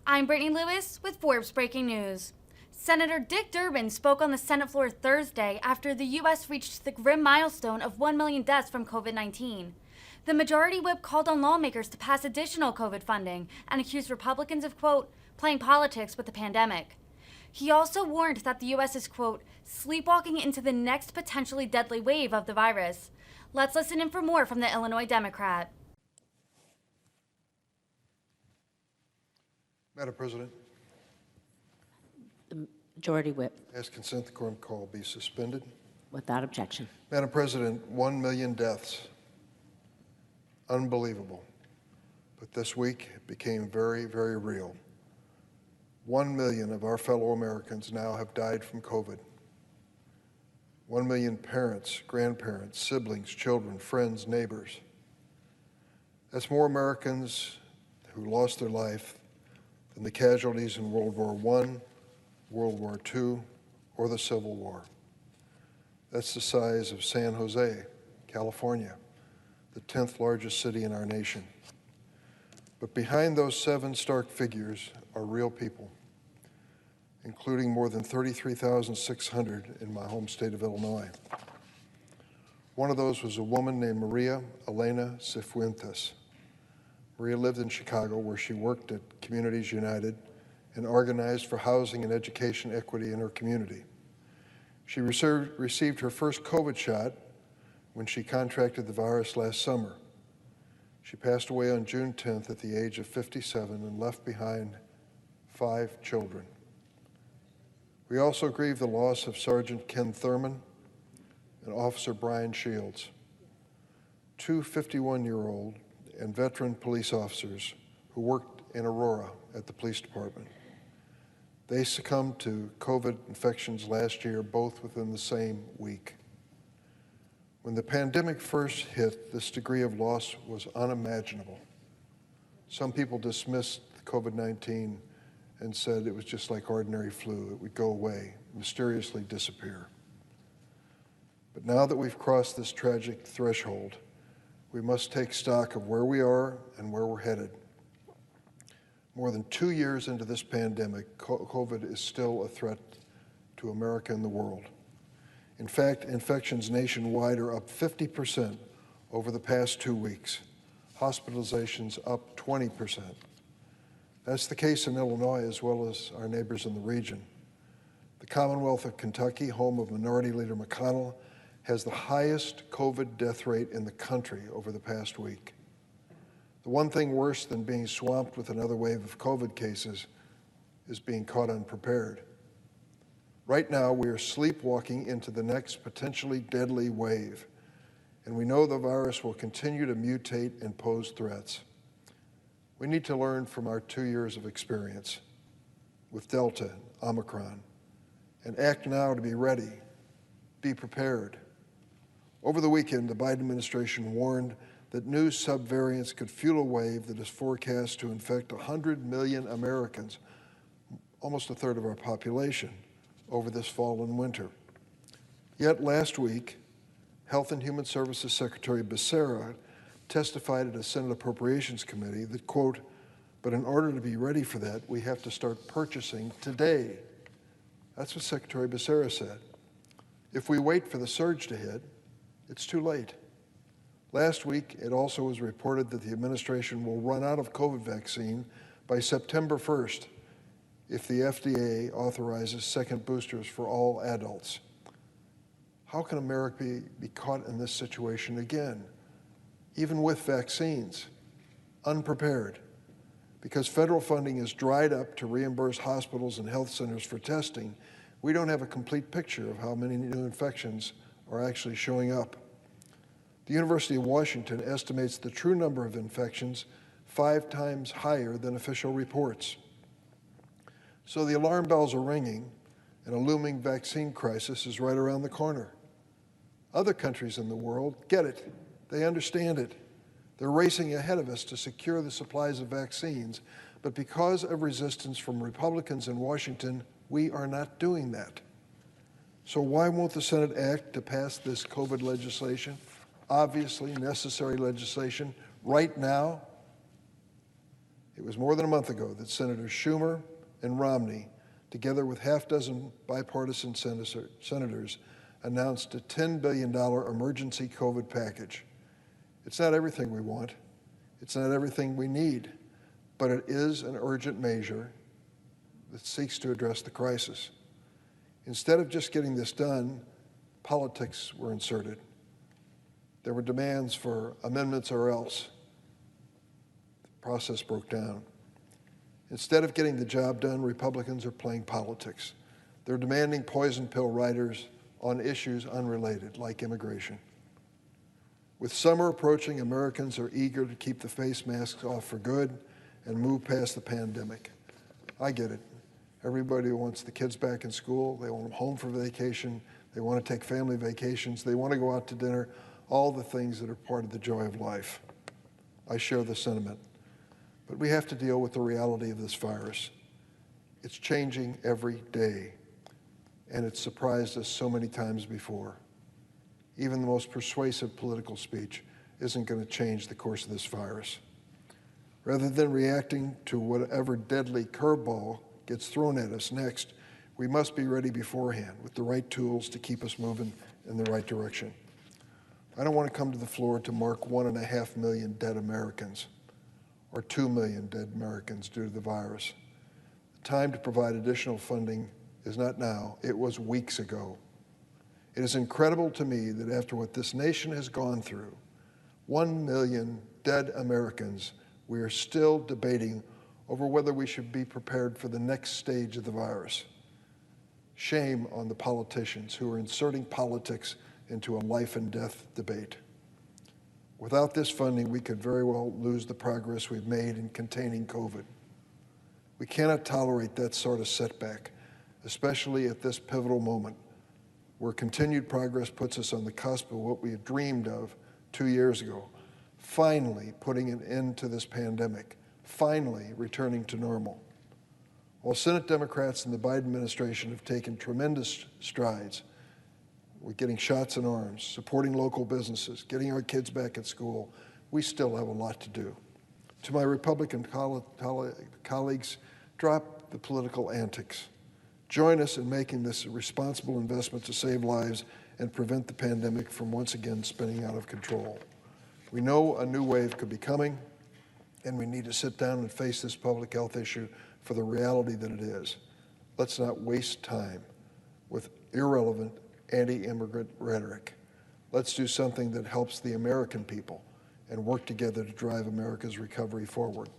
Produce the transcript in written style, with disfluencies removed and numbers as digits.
I'm Brittany Lewis with Forbes Breaking News. Senator Dick Durbin spoke on the Senate floor Thursday after the U.S. reached the grim milestone of 1 million deaths from COVID-19. The Majority Whip called on lawmakers to pass additional COVID funding and accused Republicans of, quote, playing politics with the pandemic. He also warned that the U.S. is, quote, sleepwalking into the next potentially deadly wave of the virus. Let's listen in for more from the Illinois Democrat. Madam President, The Majority Whip, ask consent the quorum call be suspended. without objection. Madam President, 1 million deaths. Unbelievable. But this week it became very, very real. 1 million of our fellow Americans now have died from COVID. 1 million parents, grandparents, siblings, children, friends, neighbors. That's more Americans who lost their life than the casualties in World War I, World War II, or the Civil War. That's the size of San Jose, California, the 10th largest city in our nation. But behind those 7 stark figures are real people, including more than 33,600 in my home state of Illinois. One of those was a woman named Maria Elena Cifuentes. Maria lived in Chicago, where she worked at Communities United and organized for housing and education equity in her community. She received her first COVID shot when she contracted the virus last summer. She passed away on June 10th at the age of 57 and left behind 5 children. We also grieve the loss of Sergeant Ken Thurman and Officer Brian Shields, 2 51-year-old and veteran police officers who worked in Aurora at the police department. They succumbed to COVID infections last year, both within the same week. When the pandemic first hit, this degree of loss was unimaginable. Some people dismissed COVID-19 and said it was just like ordinary flu. It would go away, mysteriously disappear. But now that we've crossed this tragic threshold, we must take stock of where we are and where we're headed. More than 2 years into this pandemic, COVID is still a threat to America and the world. In fact, infections nationwide are up 50% over the past 2 weeks. Hospitalizations up 20%. That's the case in Illinois as well as our neighbors in the region. The Commonwealth of Kentucky, home of Minority Leader McConnell, has the highest COVID death rate in the country over the past week. The one thing worse than being swamped with another wave of COVID cases is being caught unprepared. Right now, we are sleepwalking into the next potentially deadly wave, and we know the virus will continue to mutate and pose threats. We need to learn from our 2 years of experience with Delta, Omicron, and act now to be ready, be prepared. Over the weekend, the Biden administration warned that new subvariants could fuel a wave that is forecast to infect 100 million Americans, almost a third of our population, over this fall and winter. Yet last week, Health and Human Services Secretary Becerra testified at a Senate Appropriations Committee that, quote, but in order to be ready for that, we have to start purchasing today. That's what Secretary Becerra said. If we wait for the surge to hit, it's too late. Last week, it also was reported that the administration will run out of COVID vaccine by September 1st if the FDA authorizes second boosters for all adults. How can America be caught in this situation again, even with vaccines, unprepared? Because federal funding is dried up to reimburse hospitals and health centers for testing, we don't have a complete picture of how many new infections are actually showing up. The University of Washington estimates the true number of infections 5 times higher than official reports. So the alarm bells are ringing, and a looming vaccine crisis is right around the corner. Other countries in the world get it. They understand it. They're racing ahead of us to secure the supplies of vaccines, but because of resistance from Republicans in Washington, we are not doing that. So why won't the Senate act to pass this COVID legislation, obviously necessary legislation, right now? It was more than a month ago that Senators Schumer and Romney, together with half-dozen bipartisan senators, announced a $10 billion emergency COVID package. It's not everything we want. It's not everything we need, but it is an urgent measure that seeks to address the crisis. Instead of just getting this done, politics were inserted. There were demands for amendments or else. The process broke down. Instead of getting the job done, Republicans are playing politics. They're demanding poison pill riders on issues unrelated, like immigration. With summer approaching, Americans are eager to keep the face masks off for good and move past the pandemic. I get it. Everybody wants the kids back in school. They want them home for vacation. They want to take family vacations. They want to go out to dinner, all the things that are part of the joy of life. I share the sentiment. But we have to deal with the reality of this virus. It's changing every day, and it's surprised us so many times before. Even the most persuasive political speech isn't going to change the course of this virus. Rather than reacting to whatever deadly curveball gets thrown at us next, we must be ready beforehand with the right tools to keep us moving in the right direction. I don't want to come to the floor to mark 1.5 million dead Americans or 2 million dead Americans due to the virus. The time to provide additional funding is not now, it was weeks ago. It is incredible to me that after what this nation has gone through, 1 million dead Americans, we are still debating over whether we should be prepared for the next stage of the virus. Shame on the politicians who are inserting politics into a life and death debate. Without this funding, we could very well lose the progress we've made in containing COVID. We cannot tolerate that sort of setback, especially at this pivotal moment, where continued progress puts us on the cusp of what we had dreamed of 2 years ago, finally putting an end to this pandemic, finally returning to normal. While Senate Democrats and the Biden administration have taken tremendous strides, we're getting shots in arms, supporting local businesses, getting our kids back at school, we still have a lot to do. To my Republican colleagues, drop the political antics. Join us in making this a responsible investment to save lives and prevent the pandemic from once again spinning out of control. We know a new wave could be coming, and we need to sit down and face this public health issue for the reality that it is. Let's not waste time with irrelevant anti-immigrant rhetoric. Let's do something that helps the American people and work together to drive America's recovery forward.